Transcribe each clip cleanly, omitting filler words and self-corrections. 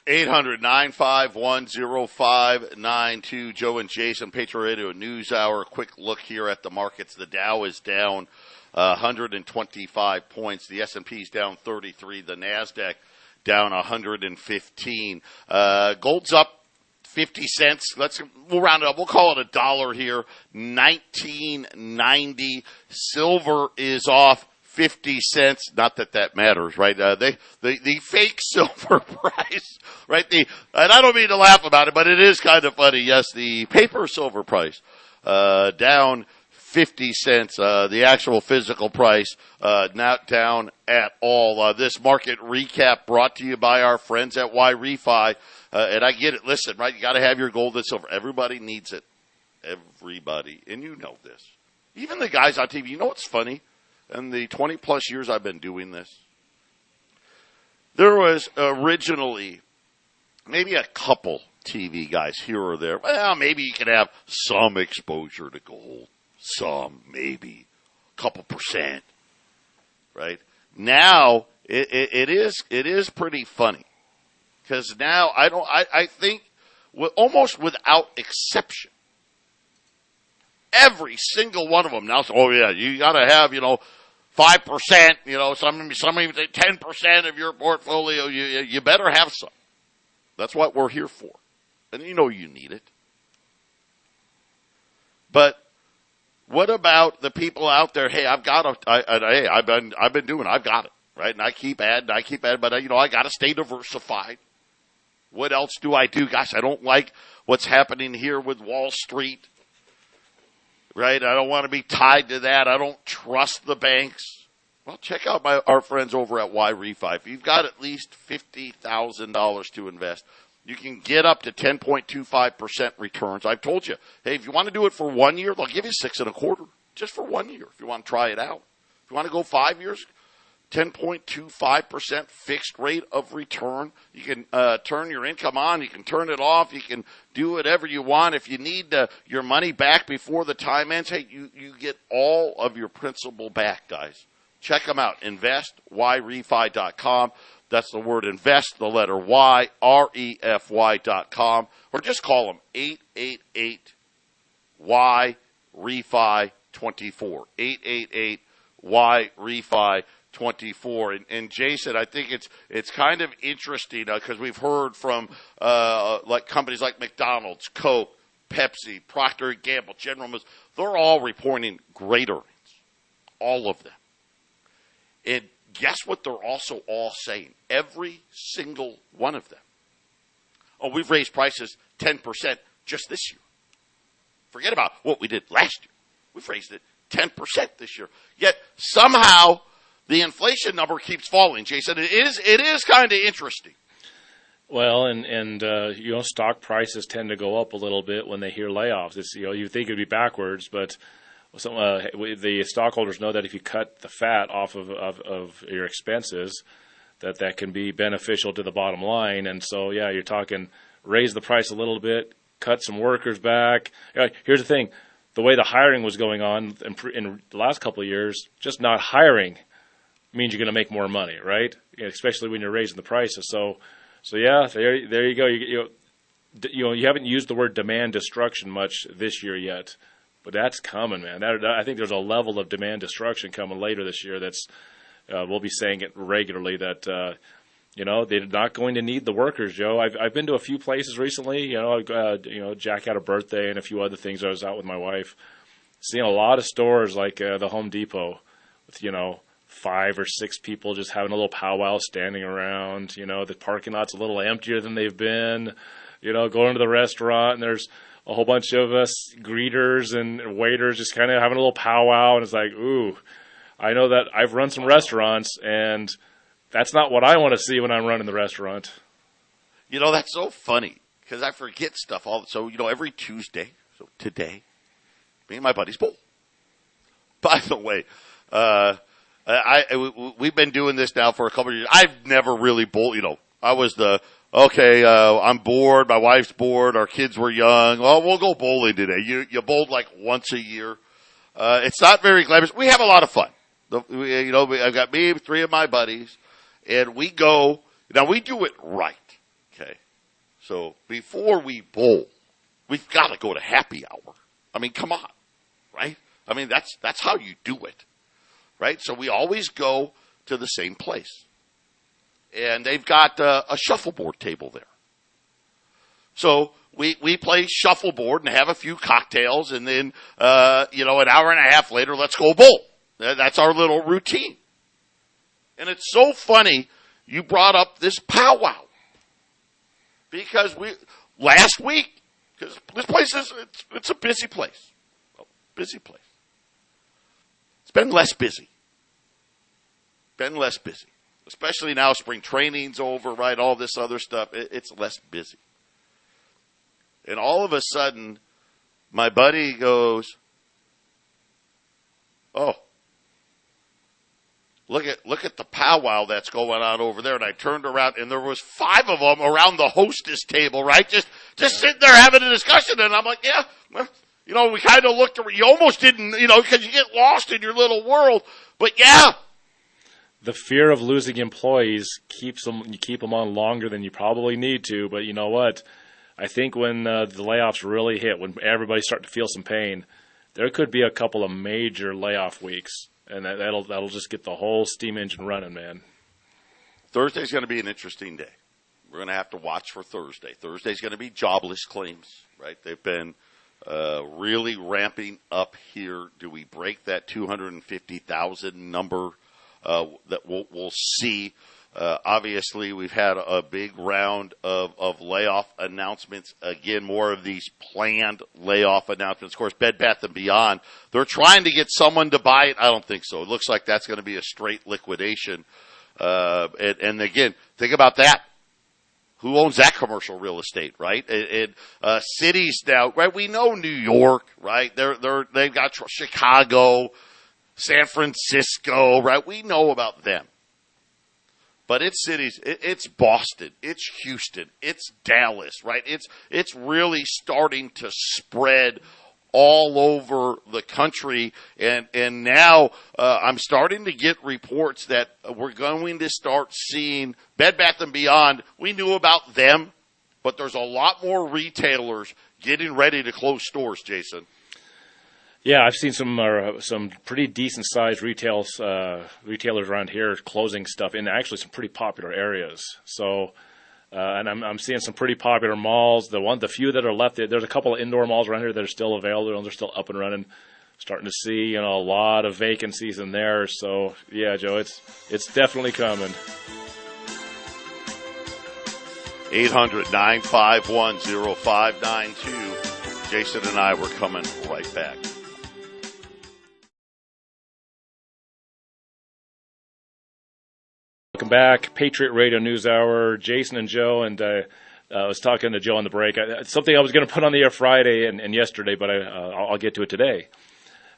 800-951-0592. Joe and Jason, Patriot Radio News Hour. Quick look here at the markets. The Dow is down 125 points. The S&P is down 33. The NASDAQ down 115. Gold's up 50 cents. We'll round it up. We'll call it $1 here. 19.90. Silver is off 50 cents. Not that matters, right? The fake silver price, right? And I don't mean to laugh about it, but it is kind of funny. Yes, the paper silver price, down 50 cents. The actual physical price, not down at all. This market recap brought to you by our friends at Y-Refi. And I get it. Listen, right? You got to have your gold and silver. Everybody needs it. Everybody. And you know this. Even the guys on TV. You know what's funny? In the 20-plus years I've been doing this, there was originally maybe a couple TV guys here or there. Well, maybe you could have some exposure to gold. Some, maybe. A couple percent. Right? Now, it is pretty funny. Because now, I think, almost without exception, every single one of them now says, oh yeah, you got to have, 5%, some even say 10% of your portfolio, you better have some. That's what we're here for. And you need it. But what about the people out there, hey, I've got I've been doing it, I've got it, right? And I keep adding, but I got to stay diversified. What else do I do? Gosh, I don't like what's happening here with Wall Street. Right? I don't want to be tied to that. I don't trust the banks. Well, check out our friends over at Y-Refi. If you've got at least $50,000 to invest, you can get up to 10.25% returns. I've told you, hey, if you want to do it for 1 year, they'll give you 6.25% just for 1 year if you want to try it out. If you want to go 5 years, 10.25% fixed rate of return. You can turn your income on. You can turn it off. You can do whatever you want. If you need your money back before the time ends, hey, you get all of your principal back, guys. Check them out. InvestYRefi.com. That's the word invest, the letter Y, REFY.com. Or just call them 888-Y-REFI-24. 888-Y-REFI-24. And Jason, I think it's kind of interesting because we've heard from like companies like McDonald's, Coke, Pepsi, Procter & Gamble, General Motors. They're all reporting great earnings, all of them. And guess what they're also all saying? Every single one of them. Oh, we've raised prices 10% just this year. Forget about what we did last year. We've raised it 10% this year. Yet somehow the inflation number keeps falling, Jason. It is kind of interesting. Well, and stock prices tend to go up a little bit when they hear layoffs. It's, you think it'd be backwards, but the stockholders know that if you cut the fat off of your expenses, that can be beneficial to the bottom line. And so, yeah, you're talking raise the price a little bit, cut some workers back. Here's the thing. The way the hiring was going on in the last couple of years, just not hiring means you're going to make more money, right? Especially when you're raising the prices. So yeah, there you go. You haven't used the word demand destruction much this year yet, but that's coming, man. I think there's a level of demand destruction coming later this year. That's we'll be saying it regularly that they're not going to need the workers, Joe. I've been to a few places recently. Jack had a birthday and a few other things. I was out with my wife, seeing a lot of stores like the Home Depot with 5 or 6 people just having a little powwow standing around. The parking lot's a little emptier than they've been. Going to the restaurant and there's a whole bunch of us greeters and waiters just kind of having a little powwow. And it's like, ooh, I know that I've run some restaurants and that's not what I want to see when I'm running the restaurant. That's so funny because I forget stuff so every Tuesday, so today, me and my buddies bowl. By the way, we've been doing this now for a couple of years. I've never really bowled. I was I'm bored. My wife's bored. Our kids were young. Well, we'll go bowling today. You bowled like once a year. It's not very glamorous. We have a lot of fun. I've got me, 3 of my buddies, and we go. Now we do it right. Okay. So before we bowl, we've got to go to happy hour. I mean, come on, right? I mean, that's how you do it, right? So we always go to the same place. And they've got a shuffleboard table there. So we play shuffleboard and have a few cocktails, and then, an hour and a half later, let's go bowl. That's our little routine. And it's so funny you brought up this powwow. Because last week, because this place it's a busy place. Busy place. It's been less busy. Especially now spring training's over, right? All this other stuff. It's less busy. And all of a sudden, my buddy goes, "Oh, look at the powwow that's going on over there." And I turned around, and there was 5 of them around the hostess table, right? Just sitting there having a discussion. And I'm like, yeah, well, we kind of looked around. You almost didn't, because you get lost in your little world. But yeah. The fear of losing employees you keep them on longer than you probably need to. But you know what? I think when the layoffs really hit, when everybody's starting to feel some pain, there could be a couple of major layoff weeks, and that'll just get the whole steam engine running, man. Thursday's going to be an interesting day. We're going to have to watch for Thursday. Thursday's going to be jobless claims, right? They've been really ramping up here. Do we break that 250,000 number that we'll see? Obviously, we've had a big round of layoff announcements. Again, more of these planned layoff announcements. Of course, Bed Bath & Beyond, they're trying to get someone to buy it. I don't think so. It looks like that's going to be a straight liquidation. And again, think about that. Who owns that commercial real estate, right? Cities now, right? We know New York, right? They've got Chicago, San Francisco, right? We know about them. But it's cities, it's Boston, it's Houston, it's Dallas, right? It's really starting to spread all over the country. And now I'm starting to get reports that we're going to start seeing Bed Bath & Beyond. We knew about them, but there's a lot more retailers getting ready to close stores, Jason. Yeah, I've seen some pretty decent sized retailers around here closing stuff in actually some pretty popular areas. So, and I'm seeing some pretty popular malls. The few that are left, there's a couple of indoor malls around here that are still available and they're still up and running. Starting to see a lot of vacancies in there. So yeah, Joe, it's definitely coming. 800-951-0592. Jason and I were coming right back. Welcome back. Patriot Radio News Hour. Jason and Joe, and I was talking to Joe on the break. Something I was going to put on the air Friday and yesterday, but I'll get to it today.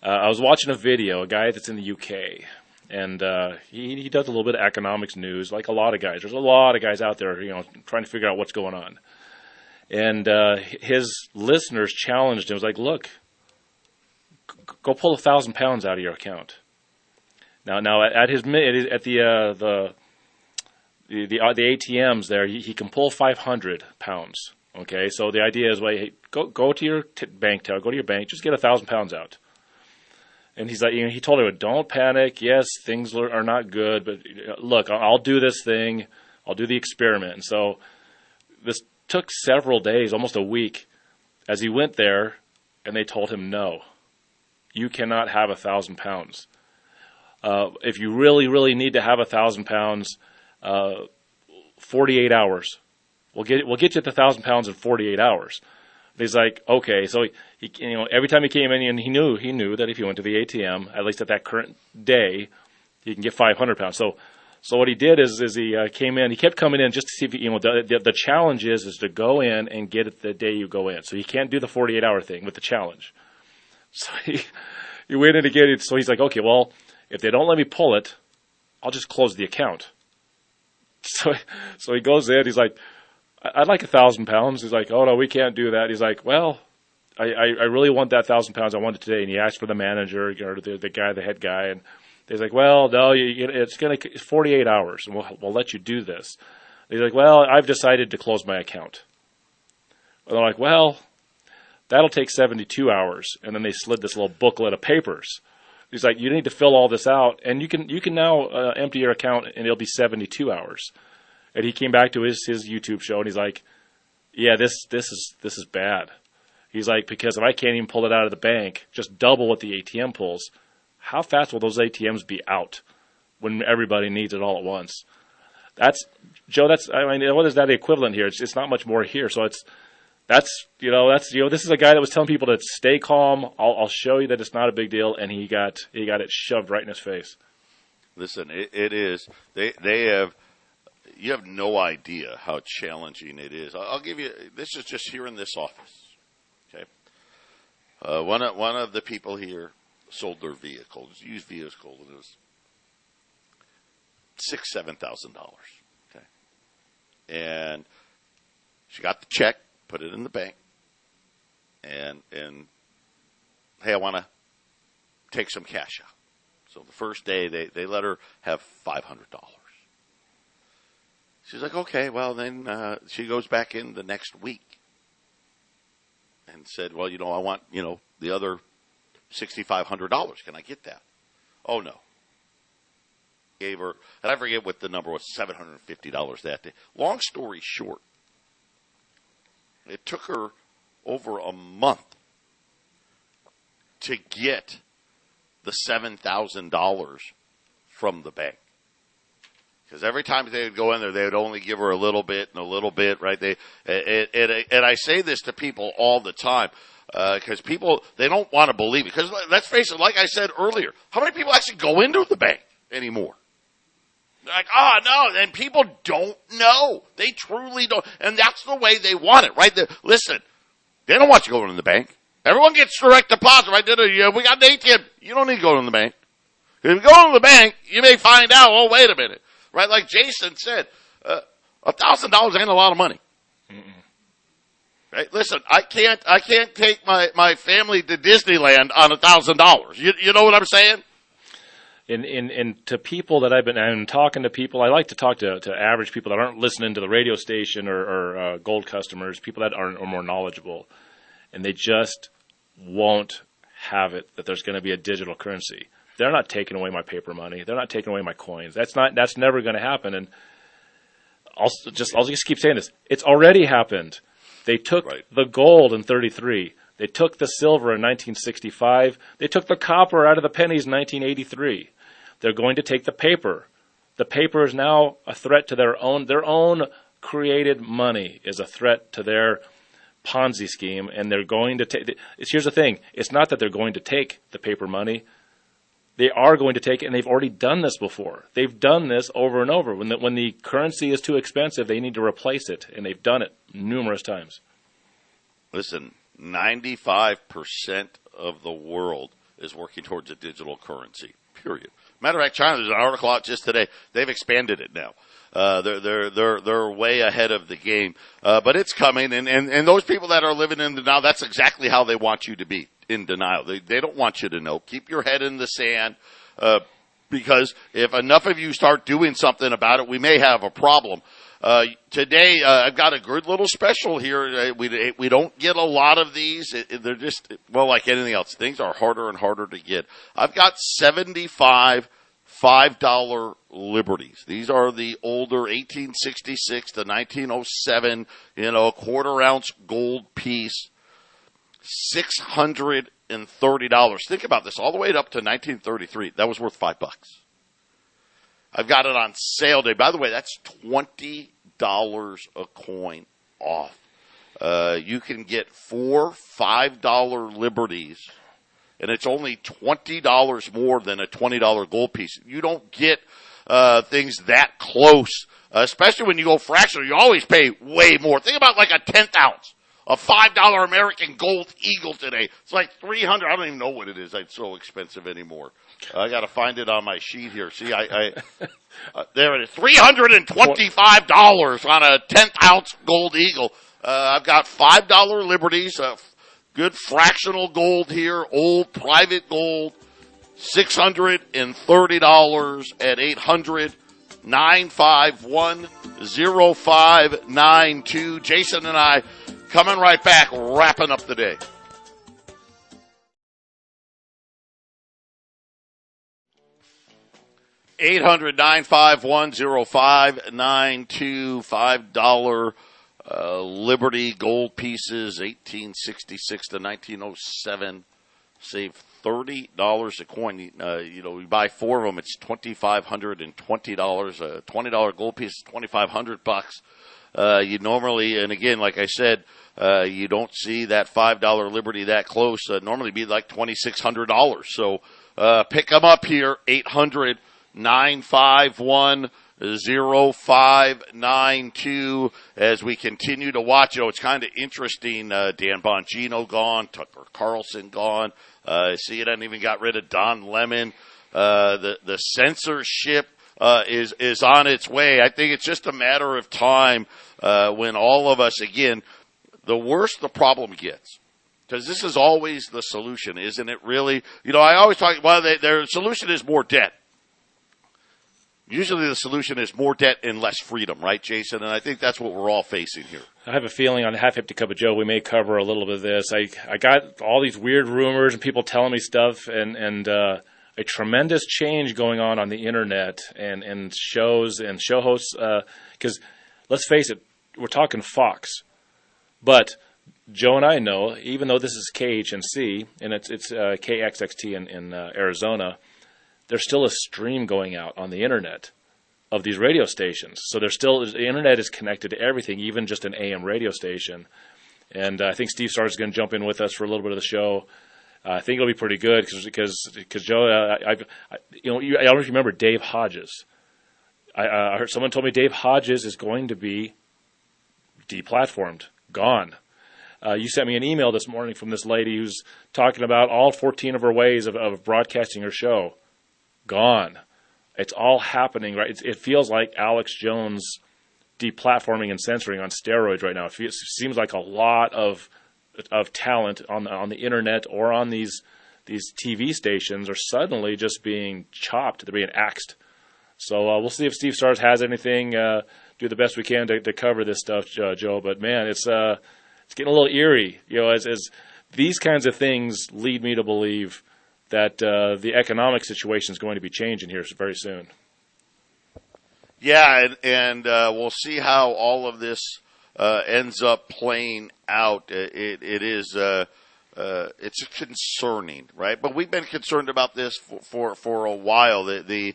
I was watching a video, a guy that's in the UK, and he does a little bit of economics news, like a lot of guys. There's a lot of guys out there, trying to figure out what's going on. And his listeners challenged him. It was like, look, go pull 1,000 pounds out of your account. Now at the ATMs there, he can pull 500 pounds. Okay, so the idea is, hey, go to your bank teller, go to your bank, just get 1,000 pounds out. And he's like, he told her, don't panic. Yes, things are not good, but look, I'll do this thing. I'll do the experiment. And so this took several days, almost a week, as he went there, and they told him, no, you cannot have 1,000 pounds. If you really, really need to have 1,000 pounds, 48 hours. We'll get you to 1,000 pounds in 48 hours. He's like, okay. So he every time he came in, and he knew that if he went to the ATM, at least at that current day, he can get 500 pounds. So what he did is he came in. He kept coming in just to see if the challenge is to go in and get it the day you go in. So he can't do the 48-hour thing with the challenge. So he went in to get it. So he's like, okay, well, if they don't let me pull it, I'll just close the account. So he goes in. He's like, I'd like 1,000 pounds. He's like, oh, no, we can't do that. He's like, well, I really want that 1,000 pounds. I want it today. And he asked for the manager or the head guy. And he's like, well, no, it's 48 hours, and we'll let you do this. He's like, well, I've decided to close my account. And they're like, well, that'll take 72 hours. And then they slid this little booklet of papers. He's like, you need to fill all this out, and you can now empty your account, and it'll be 72 hours. And he came back to his YouTube show, and he's like, yeah, this is bad. He's like, because if I can't even pull it out of the bank, just double what the ATM pulls, how fast will those ATMs be out when everybody needs it all at once? That's Joe. What is that equivalent here? It's not much more here. So this is a guy that was telling people to stay calm. I'll show you that it's not a big deal, and he got it shoved right in his face. Listen, it is. They have. You have no idea how challenging it is. I'll give you. This is just here in this office. Okay. One of the people here sold their vehicles, used vehicle, and it was $7,000. Okay. And she got the check, put it in the bank, and hey, I want to take some cash out. So the first day they let her have $500. She's like, okay, well then she goes back in the next week and said, well, I want the other $6,500. Can I get that? Oh no. Gave her, and I forget what the number was, $750 that day. Long story short, it took her over a month to get the $7,000 from the bank. Because every time they would go in there, they would only give her a little bit and a little bit, right? And I say this to people all the time, because people, they don't want to believe it. Because let's face it, like I said earlier, how many people actually go into the bank anymore? They're like, oh, no, and people don't know. They truly don't. And that's the way they want it, right? Listen, they don't want you going to the bank. Everyone gets direct deposit, right? We got an ATM. You don't need to go to the bank. If you go to the bank, you may find out, oh, wait a minute. Right? Like Jason said, $1,000 ain't a lot of money. Mm-mm. Right? Listen, I can't take my family to Disneyland on $1,000. You know what I'm saying? And to people that I'm talking to people, I like to talk to average people that aren't listening to the radio station or gold customers, people that are more knowledgeable, and they just won't have it that there's going to be a digital currency. They're not taking away my paper money. They're not taking away my coins. That's never going to happen. And I'll just keep saying this. It's already happened. They took the gold in 1933. They took the silver in 1965. They took the copper out of the pennies in 1983. They're going to take the paper. The paper is now a threat to their own created money is a threat to their Ponzi scheme, and they're going to take. Here's the thing: it's not that they're going to take the paper money. They are going to take it, and they've already done this before. They've done this over and over. When the currency is too expensive, they need to replace it, and they've done it numerous times. Listen, 95% of the world is working towards a digital currency, period. Matter of fact, China, there's an article out just today. They've expanded it now. They're way ahead of the game. But it's coming, and those people that are living in denial, that's exactly how they want you to be, in denial. They don't want you to know. Keep your head in the sand, because if enough of you start doing something about it, we may have a problem. Today, I've got a good little special here. We don't get a lot of these. They're just, well, like anything else, things are harder and harder to get. I've got 75 $5 liberties. These are the older 1866 to 1907, quarter ounce gold piece, $630. Think about this, all the way up to 1933. That was worth $5. I've got it on sale day. By the way, that's $20 a coin off. You can get 4 $5 liberties, and it's only $20 more than a $20 gold piece. You don't get things that close, especially when you go fractional. You always pay way more. Think about like a 10th ounce. A $5 American Gold Eagle today. It's like $300. I don't even know what it is. It's so expensive anymore. I got to find it on my sheet here. See, there it is. $325 on a 10th ounce Gold Eagle. I've got $5 liberties, good fractional gold here, old private gold, $630 at 800-951-0592. Jason and I coming right back, wrapping up the day. $800-951-0592. $5 Liberty gold pieces, 1866 to 1907. Save $30 a coin. You buy 4 of them, it's $2,520. A $20 gold piece is $2,500. You normally, and again, like I said, you don't see that $5 Liberty that close. Normally be like $2,600. So pick them up here, 800-951-0592. As we continue to watch, it's kind of interesting. Dan Bongino gone, Tucker Carlson gone. See, it hasn't even got rid of Don Lemon. The censorship is on its way. I think it's just a matter of time when all of us, again, the worse the problem gets. Because this is always the solution, isn't it really? I always talk, their solution is more debt. Usually the solution is more debt and less freedom, right, Jason? And I think that's what we're all facing here. I have a feeling on Half Empty Cup of Joe we may cover a little bit of this. I got all these weird rumors and people telling me stuff and a tremendous change going on the internet and shows and show hosts. Because let's face it, we're talking Fox. But Joe and I know, even though this is KHNC and it's KXXT in Arizona, there's still a stream going out on the internet of these radio stations. So the internet is connected to everything, even just an AM radio station. And I think Steve Starr is going to jump in with us for a little bit of the show. I think it'll be pretty good because Joe, I don't know if you remember Dave Hodges. I heard someone told me Dave Hodges is going to be deplatformed, gone. You sent me an email this morning from this lady who's talking about all 14 of her ways of broadcasting her show. Gone. It's all happening, right? It feels like Alex Jones deplatforming and censoring on steroids right now. It seems like a lot of talent on the internet or on these TV stations are suddenly just being chopped. They're being axed. So we'll see if Steve Stars has anything. Do the best we can to cover this stuff, Joe. But man, it's getting a little eerie. As these kinds of things lead me to believe that the economic situation is going to be changing here very soon. Yeah, and we'll see how all of this ends up playing out. It's concerning, right? But we've been concerned about this for a while. The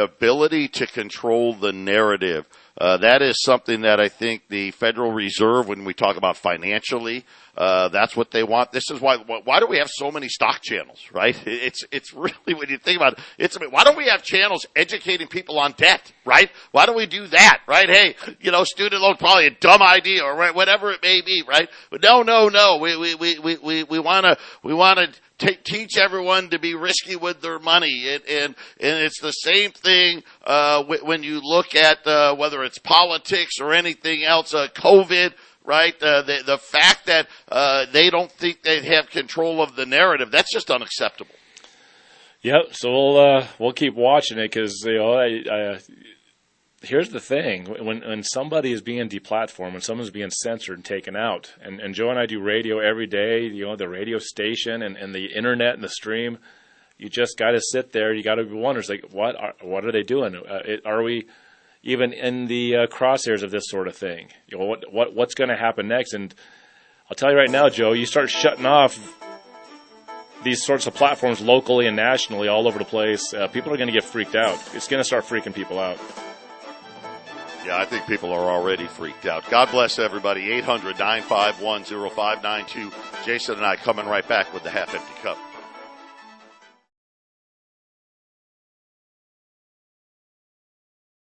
ability to control the narrative. That is something that I think the Federal Reserve, when we talk about financially, that's what they want. This is why do we have so many stock channels, right? It's really, when you think about it, why don't we have channels educating people on debt, right? Why don't we do that, right? Hey, student loan, probably a dumb idea or whatever it may be, right? But no. We want to teach everyone to be risky with their money. And it's the same thing, when you look at, whether it's politics or anything else, COVID, right? The fact that, they don't think they have control of the narrative, that's just unacceptable. Yep. So we'll keep watching it because, here's the thing. When somebody is being deplatformed, when someone's being censored and taken out, and Joe and I do radio every day, the radio station and the internet and the stream, you just got to sit there. You got to wonder, like, what are they doing? Are we even in the crosshairs of this sort of thing? What's going to happen next? And I'll tell you right now, Joe, you start shutting off these sorts of platforms locally and nationally all over the place, people are going to get freaked out. It's going to start freaking people out. Yeah, I think people are already freaked out. God bless everybody. 800-951-0592. Jason and I coming right back with the Half Empty Cup.